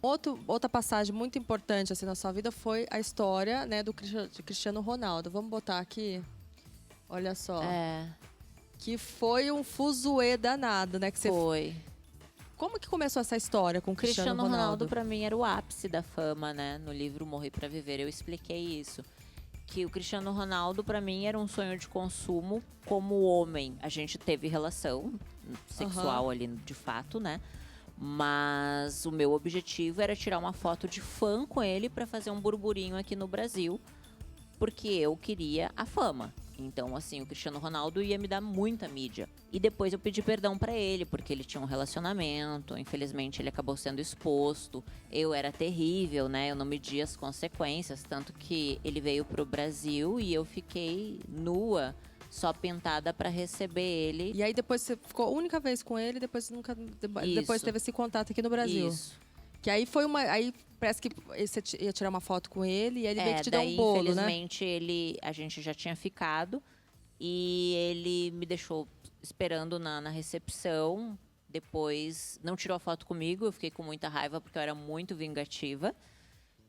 Outra passagem muito importante assim, na sua vida foi a história, né, de Cristiano Ronaldo. Vamos botar aqui? Olha só. Que foi um fuzuê danado, né? Foi. Como que começou essa história com o Cristiano Ronaldo? Pra mim era o ápice da fama, né? No livro Morrer pra Viver eu expliquei isso. Que o Cristiano Ronaldo pra mim era um sonho de consumo como homem. A gente teve relação sexual ali de fato, né? Mas o meu objetivo era tirar uma foto de fã com ele pra fazer um burburinho aqui no Brasil. Porque eu queria a fama. Então, assim, o Cristiano Ronaldo ia me dar muita mídia. E depois eu pedi perdão pra ele, porque ele tinha um relacionamento. Infelizmente, ele acabou sendo exposto. Eu era terrível, né? Eu não media as consequências. Tanto que ele veio pro Brasil e eu fiquei nua, só pintada pra receber ele. E aí depois você ficou a única vez com ele, depois depois teve esse contato aqui no Brasil. Isso. Que aí foi uma. Aí parece que você ia tirar uma foto com ele e ele meio que te deu um bolo, infelizmente, a gente já tinha ficado e ele me deixou esperando na recepção. Depois não tirou a foto comigo, eu fiquei com muita raiva porque eu era muito vingativa.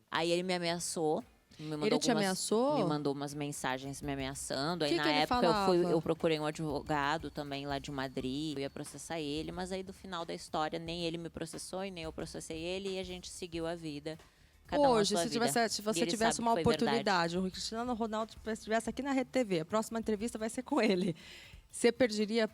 Aí ele me ameaçou. Ele te ameaçou? Me mandou umas mensagens me ameaçando. Aí Que na que ele época falava? eu procurei um advogado também lá de Madrid. Eu ia processar ele, mas aí do final da história nem ele me processou e nem eu processei ele e a gente seguiu a vida. Cada um a Hoje, sua vida. se você E ele tivesse sabe uma que foi verdade. oportunidade, o Cristiano Ronaldo estivesse aqui na Rede TV, a próxima entrevista vai ser com ele. Você pediria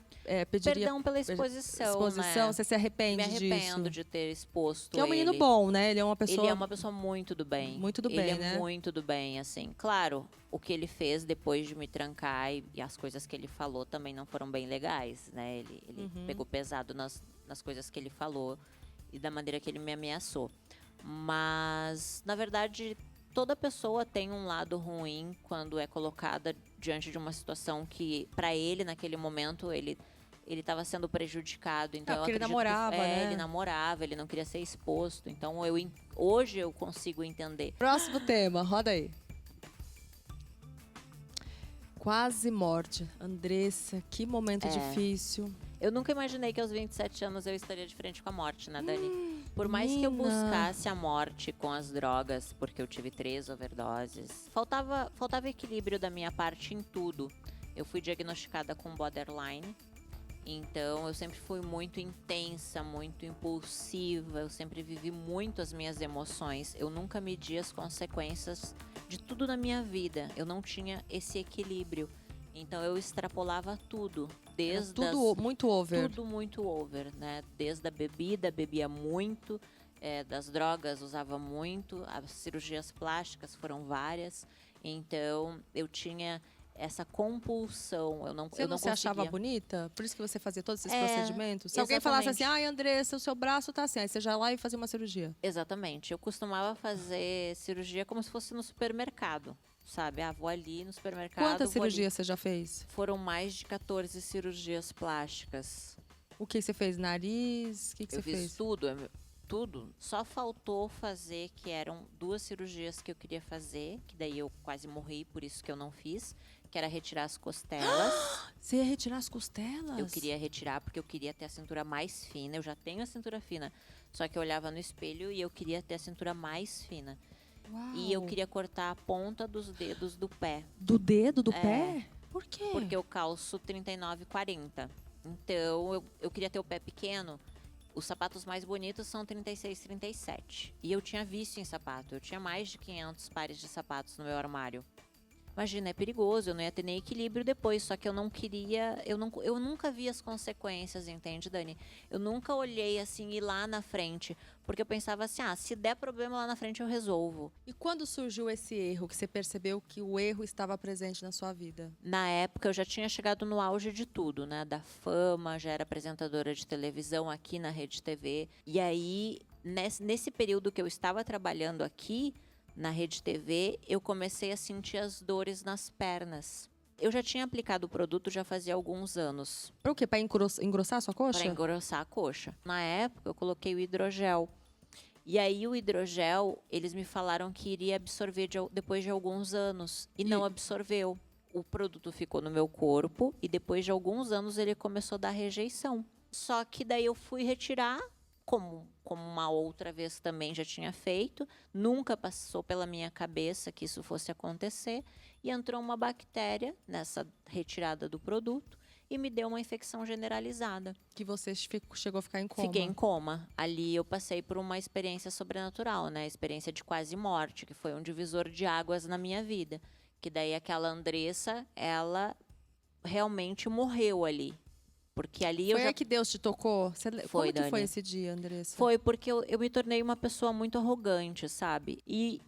Perdão pela exposição, né? Você se arrepende disso? Me arrependo de ter exposto Que é um menino ele. bom, né? Ele é uma pessoa... Ele é uma pessoa muito do bem. Muito do bem, ele né? é muito do bem, assim. Claro, o que ele fez depois de me trancar e as coisas que ele falou também não foram bem legais, né? Ele pegou pesado nas coisas que ele falou e da maneira que ele me ameaçou. Mas, na verdade, toda pessoa tem um lado ruim quando é colocada diante de uma situação que, para ele, naquele momento, ele estava sendo prejudicado. Então, eu porque ele acredito namorava, né? Ele namorava, ele não queria ser exposto. Então, hoje eu consigo entender. Próximo tema, roda aí. Quase morte. Andressa, que momento difícil. Eu nunca imaginei que aos 27 anos eu estaria de frente com a morte, né, Dani? Por mais que eu menina. buscasse a morte com as drogas, porque eu tive 3 overdoses, faltava equilíbrio da minha parte em tudo. Eu fui diagnosticada com borderline, então eu sempre fui muito intensa, muito impulsiva, eu sempre vivi muito as minhas emoções. Eu nunca medi as consequências de tudo na minha vida. Eu não tinha esse equilíbrio. Então eu extrapolava tudo, desde Muito over. tudo muito over, né? Desde a bebida, bebia muito, das drogas usava muito, as cirurgias plásticas foram várias. Então eu tinha essa compulsão. Eu não Você não se conseguia. achava bonita? Por isso que você fazia todos esses procedimentos? Se alguém exatamente. falasse assim, ai, Andressa, o seu braço tá assim, aí você já ia lá e fazia uma cirurgia. Exatamente. Eu costumava fazer cirurgia como se fosse no supermercado. Sabe? Vou ali no supermercado. Quantas cirurgias você já fez? Foram mais de 14 cirurgias plásticas. O que você fez? Nariz? O que você Eu fiz fez? tudo. Só faltou fazer, que eram 2 cirurgias que eu queria fazer, que daí eu quase morri, por isso que eu não fiz, que era retirar as costelas. Você ia retirar as costelas? Eu queria retirar porque eu queria ter a cintura mais fina. Eu já tenho a cintura fina, só que eu olhava no espelho e eu queria ter a cintura mais fina. Uau. E eu queria cortar a ponta dos dedos do pé. Do dedo do pé? Por quê? Porque eu calço 39 e 40. Então, eu queria ter o pé pequeno. Os sapatos mais bonitos são 36, 37. E eu tinha vício em sapato. Eu tinha mais de 500 pares de sapatos no meu armário. Imagina, é perigoso, eu não ia ter nem equilíbrio depois, só que eu não queria, eu nunca vi as consequências, entende, Dani? Eu nunca olhei assim, ir lá na frente, porque eu pensava assim, se der problema lá na frente eu resolvo. E quando surgiu esse erro, que você percebeu que o erro estava presente na sua vida? Na época eu já tinha chegado no auge de tudo, né? Da fama, já era apresentadora de televisão aqui na Rede TV. E aí, nesse período que eu estava trabalhando aqui, na Rede TV, eu comecei a sentir as dores nas pernas. Eu já tinha aplicado o produto já fazia alguns anos. Para o quê? Para engrossar a sua coxa? Para engrossar a coxa. Na época, eu coloquei o hidrogel. E aí, o hidrogel, eles me falaram que iria absorver depois de alguns anos. E não absorveu. O produto ficou no meu corpo e depois de alguns anos ele começou a dar rejeição. Só que daí eu fui retirar como uma outra vez também já tinha feito, nunca passou pela minha cabeça que isso fosse acontecer, e entrou uma bactéria nessa retirada do produto e me deu uma infecção generalizada. Que você chegou a ficar em coma. Fiquei em coma. Ali eu passei por uma experiência sobrenatural, né? Experiência de quase morte, que foi um divisor de águas na minha vida. Que daí aquela Andressa, ela realmente morreu ali. Porque ali foi aí que Deus te tocou? Como que foi esse dia, Andressa? Foi porque eu me tornei uma pessoa muito arrogante, sabe? E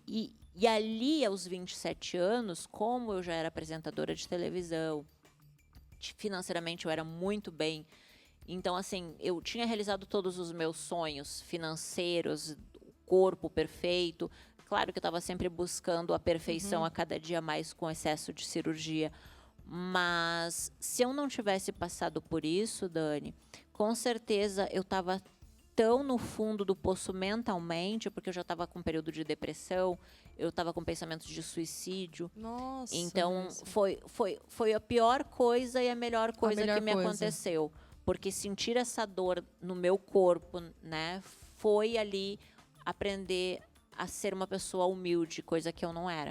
ali, aos 27 anos, como eu já era apresentadora de televisão, financeiramente eu era muito bem. Então, assim, eu tinha realizado todos os meus sonhos financeiros, corpo perfeito. Claro que eu estava sempre buscando a perfeição a cada dia mais com excesso de cirurgia. Mas se eu não tivesse passado por isso, Dani, com certeza eu estava tão no fundo do poço mentalmente, porque eu já estava com um período de depressão, eu estava com pensamentos de suicídio. Nossa. Então, foi a pior coisa e a melhor coisa que me aconteceu. Porque sentir essa dor no meu corpo, né, foi ali aprender a ser uma pessoa humilde, coisa que eu não era.